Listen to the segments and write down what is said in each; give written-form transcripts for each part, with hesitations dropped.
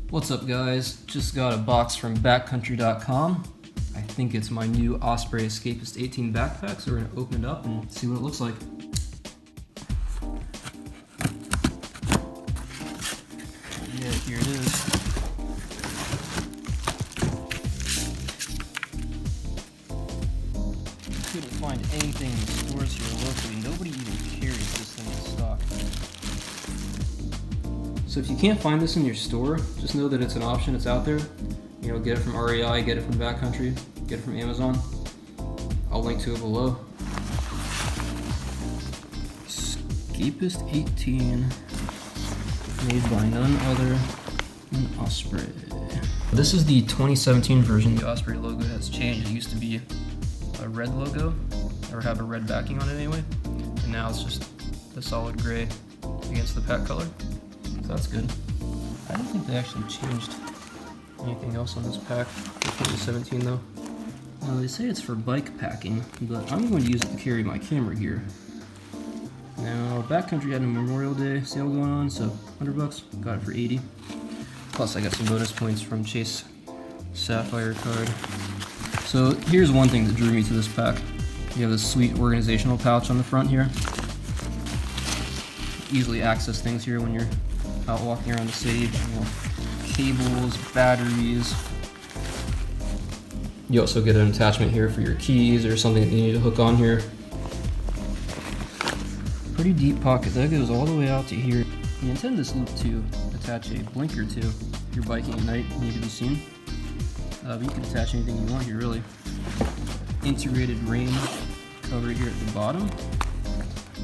What's up guys? Just got a box from backcountry.com. I think it's my new Osprey Escapist 18 backpack, so we're gonna open it up and see what it looks like. Yeah, here it is. Couldn't find anything in the stores here locally. Nobody even carries this thing in stock. So if you can't find this in your store, just know that it's an option, it's out there. You know, get it from REI, get it from Backcountry, get it from Amazon. I'll link to it below. Escapist 18, made by none other than Osprey. This is the 2017 version. The Osprey logo has changed. It used to be a red logo, or have a red backing on it anyway, and now it's just the solid gray against the pack color. So that's good. I don't think they actually changed anything else on this pack for 2017 though. They say it's for bike packing, but I'm going to use it to carry my camera gear. Now, Backcountry had a Memorial Day sale going on, so $100, got it for 80. Plus I got some bonus points from Chase Sapphire card. So here's one thing that drew me to this pack. You have this sweet organizational pouch on the front here. Easily access things here when you're out walking around the stage. You know, cables, batteries. You also get an attachment here for your keys or something that you need to hook on here. Pretty deep pocket. That goes all the way out to here. You intend this loop to attach a blinker to if you're biking at night and need to be seen. But you can attach anything you want here, really. Integrated rain cover here at the bottom.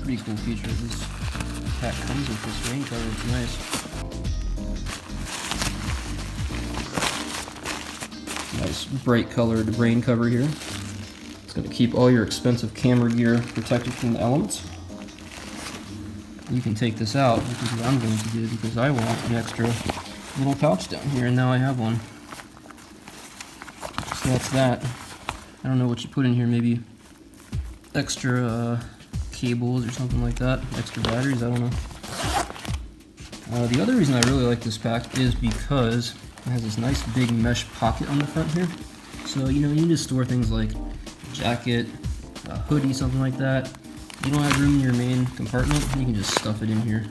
Pretty cool feature. This pack comes with this rain cover. It's nice. Nice bright colored rain cover here. It's going to keep all your expensive camera gear protected from the elements. You can take this out, which is what I'm going to do because I want an extra little pouch down here, and now I have one. So that's that. I don't know what you put in here, maybe extra cables or something like that, extra batteries, I don't know. The other reason I really like this pack is because it has this nice big mesh pocket on the front here. So, you know, you need to store things like a jacket, a hoodie, something like that. You don't have room in your main compartment, you can just stuff it in here.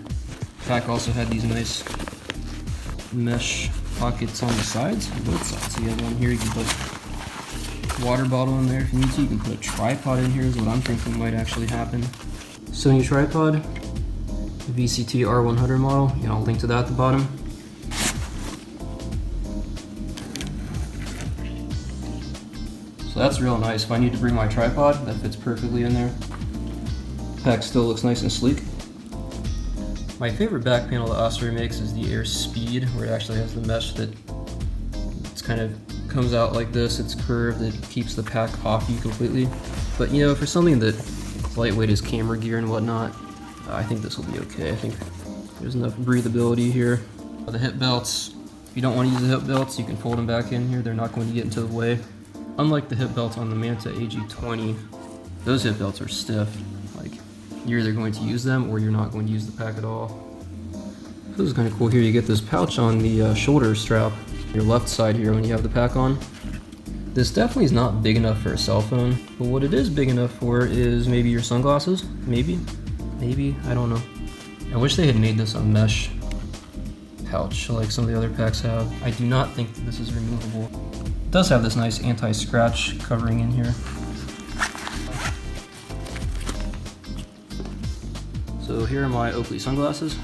The pack also had these nice mesh pockets on the sides, both sides. So you have one here, you can put a water bottle in there if you need to. You can put a tripod in here is what I'm thinking might actually happen. Sony tripod, VCT R100 model, you know, I'll link to that at the bottom. So that's real nice. If I need to bring my tripod, that fits perfectly in there. Pack still looks nice and sleek. My favorite back panel that Osprey makes is the Air Speed, where it actually has the mesh that it's kind of comes out like this. It's curved, it keeps the pack off you completely. But you know, for something that lightweight is camera gear and whatnot, I think this will be okay. I think there's enough breathability here. The hip belts, if you don't want to use the hip belts, you can fold them back in here. They're not going to get into the way. Unlike the hip belts on the Manta AG20, those hip belts are stiff. Like, you're either going to use them or you're not going to use the pack at all. This is kind of cool here. You get this pouch on the shoulder strap, your left side here when you have the pack on. This definitely is not big enough for a cell phone, but what it is big enough for is maybe your sunglasses. Maybe, I don't know. I wish they had made this a mesh pouch like some of the other packs have. I do not think that this is removable. It does have this nice anti-scratch covering in here. So here are my Oakley sunglasses.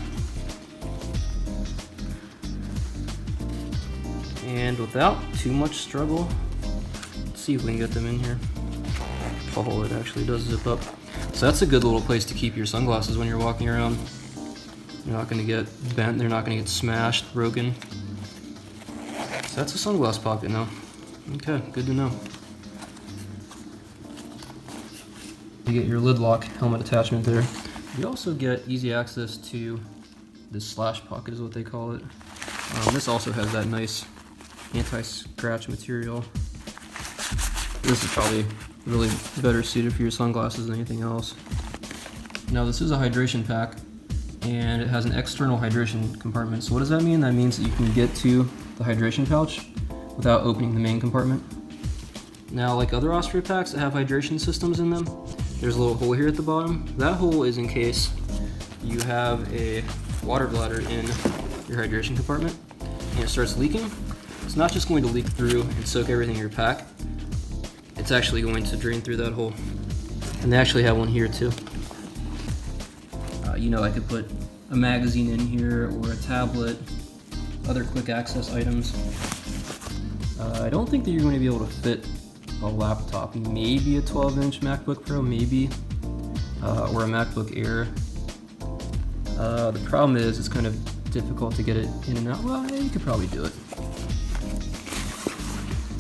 And without too much struggle, let's see if we can get them in here. Oh, it actually does zip up. So that's a good little place to keep your sunglasses when you're walking around. They're not going to get bent, they're not going to get smashed, broken. So that's a sunglass pocket now. Okay, good to know. You get your lid lock helmet attachment there. You also get easy access to this slash pocket is what they call it. This also has that nice anti-scratch material. This is probably really better suited for your sunglasses than anything else. Now this is a hydration pack, and it has an external hydration compartment. So what does that mean? That means that you can get to the hydration pouch without opening the main compartment. Now, like other Osprey packs that have hydration systems in them, there's a little hole here at the bottom. That hole is in case you have a water bladder in your hydration compartment and it starts leaking. It's not just going to leak through and soak everything in your pack, it's actually going to drain through that hole. And they actually have one here too. You know, I could put a magazine in here or a tablet, other quick access items. I don't think that you're going to be able to fit a laptop, maybe a 12-inch MacBook Pro, maybe, or a MacBook Air. The problem is it's kind of difficult to get it in and out. Well, yeah, you could probably do it.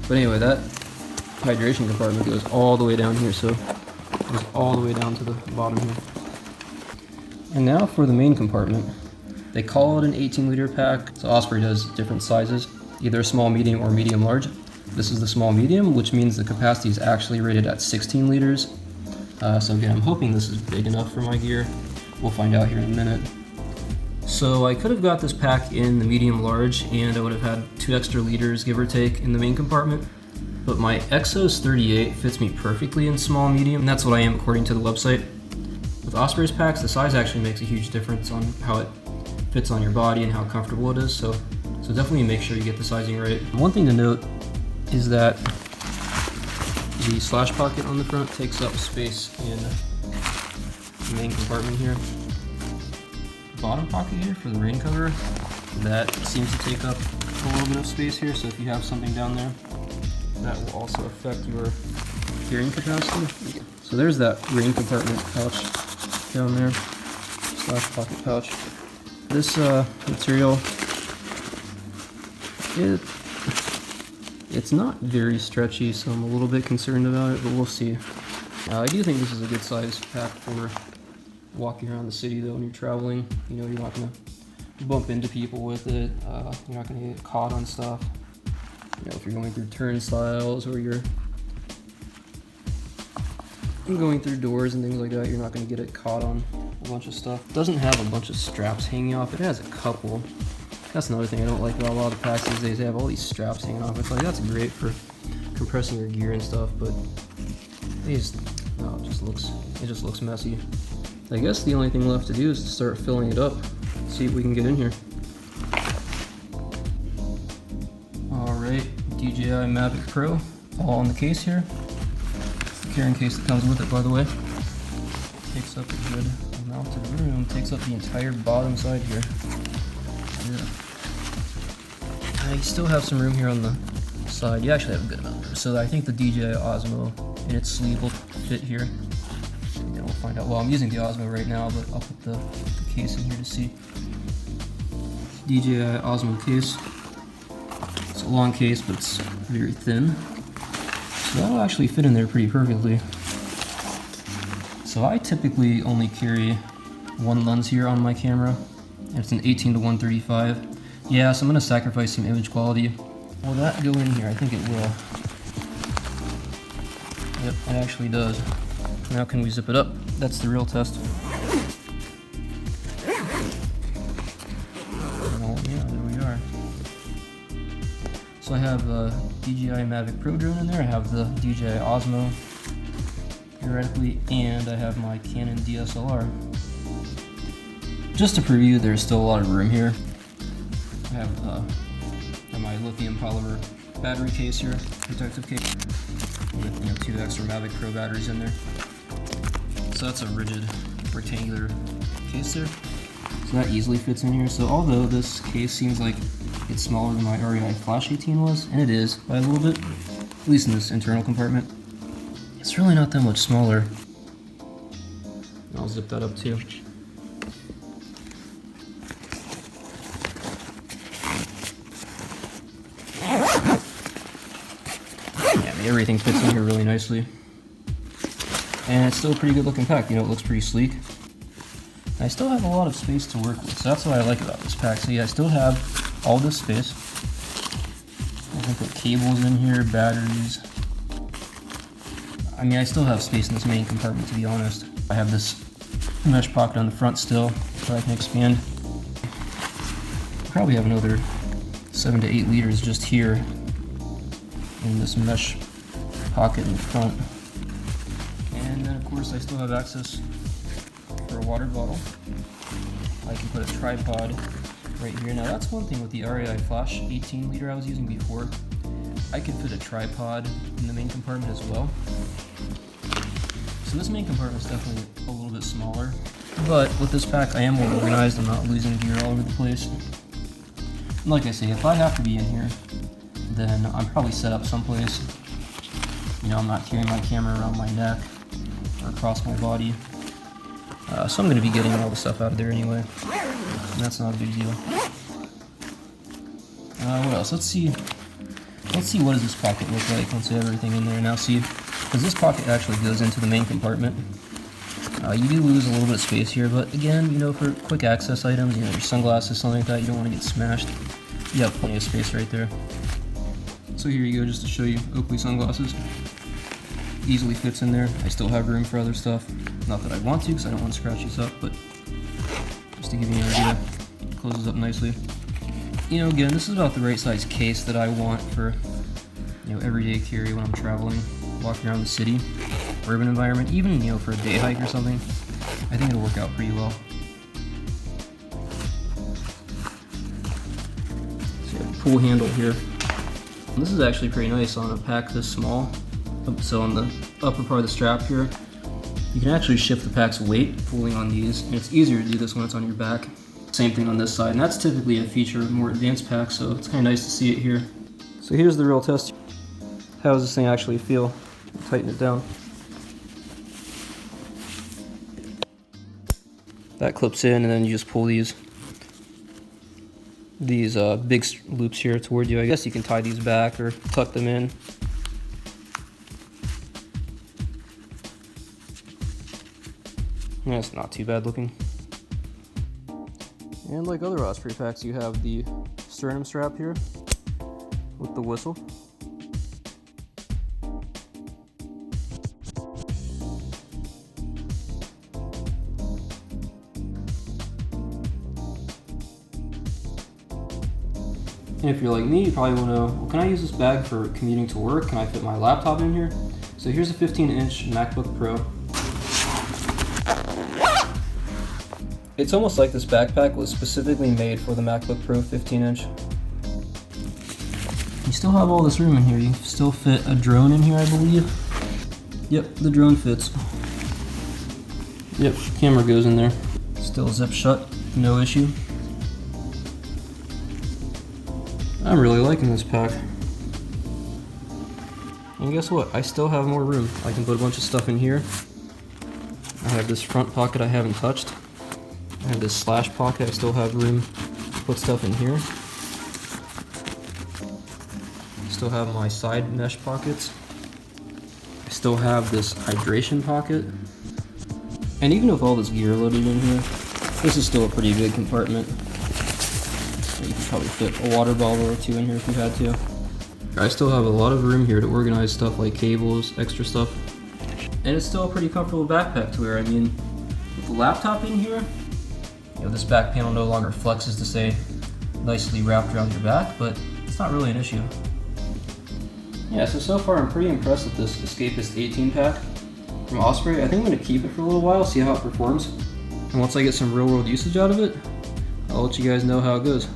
But anyway, that hydration compartment goes all the way down here, so it goes all the way down to the bottom here. And now for the main compartment. They call it an 18-liter pack, so Osprey does different sizes, either small, medium, or medium large. This is the small medium, which means the capacity is actually rated at 16 liters. So again, I'm hoping this is big enough for my gear. We'll find out here in a minute. So I could have got this pack in the medium large, and I would have had 2 extra liters, give or take, in the main compartment. But my Exos 38 fits me perfectly in small medium, and that's what I am according to the website. With Osprey's packs, the size actually makes a huge difference on how it fits on your body and how comfortable it is, so definitely make sure you get the sizing right. One thing to note is that the slash pocket on the front takes up space in the main compartment here. The bottom pocket here for the rain cover, that seems to take up a little bit of space here, so if you have something down there, that will also affect your carrying capacity. So there's that rain compartment pouch down there, slash pocket pouch. This material, it's not very stretchy, so I'm a little bit concerned about it, but we'll see. I do think this is a good size pack for walking around the city though when you're traveling. You know, you're not going to bump into people with it, you're not going to get caught on stuff. You know, if you're going through turnstiles or you're going through doors and things like that, you're not going to get it caught on a bunch of stuff. It doesn't have a bunch of straps hanging off. It has a couple. That's another thing I don't like about a lot of the packs these days. They have all these straps hanging off. It's like, that's great for compressing your gear and stuff, but it just looks messy. I guess the only thing left to do is to start filling it up. See if we can get in here. Alright, DJI Mavic Pro, all in the case here. Carrying case that comes with it, by the way. Takes up a good amount of room, takes up the entire bottom side here. Yeah. You still have some room here on the side. You actually have a good amount of room. So I think the DJI Osmo in its sleeve will fit here. And we'll find out. Well, I'm using the Osmo right now, but I'll put the case in here to see. DJI Osmo case. It's a long case, but it's very thin. So that'll actually fit in there pretty perfectly. So I typically only carry one lens here on my camera. It's an 18 to 135. Yeah, so I'm gonna sacrifice some image quality. Will that go in here? I think it will. Yep, it actually does. Now can we zip it up? That's the real test. Oh yeah, there we are. So I have the DJI Mavic Pro drone in there, I have the DJI Osmo, theoretically, and I have my Canon DSLR. Just to preview, there's still a lot of room here. I have my lithium polymer battery case here, protective case, with 2 extra Mavic Pro batteries in there. So that's a rigid rectangular case there. So that easily fits in here. So although this case seems like it's smaller than my REI Flash 18 was, and it is by a little bit, at least in this internal compartment, it's really not that much smaller. I'll zip that up too. Everything fits in here really nicely. And it's still a pretty good looking pack, you know, it looks pretty sleek. I still have a lot of space to work with, so that's what I like about this pack. So yeah, I still have all this space. I can put cables in here, batteries. I mean, I still have space in this main compartment, to be honest. I have this mesh pocket on the front still that I can expand. Probably have another 7 to 8 liters just here in this mesh pocket in the front. And then of course I still have access for a water bottle. I can put a tripod right here. Now that's one thing with the REI Flash 18 liter I was using before. I could fit a tripod in the main compartment as well. So this main compartment is definitely a little bit smaller. But with this pack I am more organized. I'm not losing gear all over the place. And like I say, if I have to be in here, then I'm probably set up someplace. You know, I'm not carrying my camera around my neck or across my body. So I'm going to be getting all the stuff out of there anyway. And that's not a big deal. What else? Let's see what does this pocket look like once I have everything in there. Now see, because this pocket actually goes into the main compartment. You do lose a little bit of space here, but again, you know, for quick access items, you know, your sunglasses, something like that, you don't want to get smashed. You have plenty of space right there. So here you go, just to show you, Oakley sunglasses. Easily fits in there. I still have room for other stuff. Not that I want to, because I don't want to scratch these up, but just to give you an idea, it closes up nicely. You know, again, this is about the right size case that I want for, you know, everyday carry when I'm traveling, walking around the city, urban environment, even, you know, for a day hike or something. I think it'll work out pretty well. So you have a pull handle here. And this is actually pretty nice on a pack this small. So on the upper part of the strap here, you can actually shift the pack's weight pulling on these, and it's easier to do this when it's on your back. Same thing on this side, and that's typically a feature of more advanced packs, so it's kind of nice to see it here. So here's the real test. How does this thing actually feel? Tighten it down. That clips in, and then you just pull these big loops here toward you. I guess you can tie these back or tuck them in. Yeah, it's not too bad looking. And like other Osprey packs, you have the sternum strap here with the whistle. And if you're like me, you probably want to know, well, can I use this bag for commuting to work? Can I fit my laptop in here? So here's a 15-inch MacBook Pro. It's almost like this backpack was specifically made for the MacBook Pro 15-inch. You still have all this room in here. You can still fit a drone in here, I believe. Yep, the drone fits. Yep, camera goes in there. Still zip shut, no issue. I'm really liking this pack. And guess what? I still have more room. I can put a bunch of stuff in here. I have this front pocket I haven't touched. I have this slash pocket. I still have room to put stuff in here. I still have my side mesh pockets. I still have this hydration pocket. And even with all this gear loaded in here, this is still a pretty big compartment. You could probably fit a water bottle or two in here if you had to. I still have a lot of room here to organize stuff like cables, extra stuff. And it's still a pretty comfortable backpack to wear. I mean, with the laptop in here, you know, this back panel no longer flexes to stay nicely wrapped around your back, but it's not really an issue. Yeah, so far I'm pretty impressed with this Escapist 18 pack from Osprey. I think I'm going to keep it for a little while, see how it performs. And once I get some real world usage out of it, I'll let you guys know how it goes.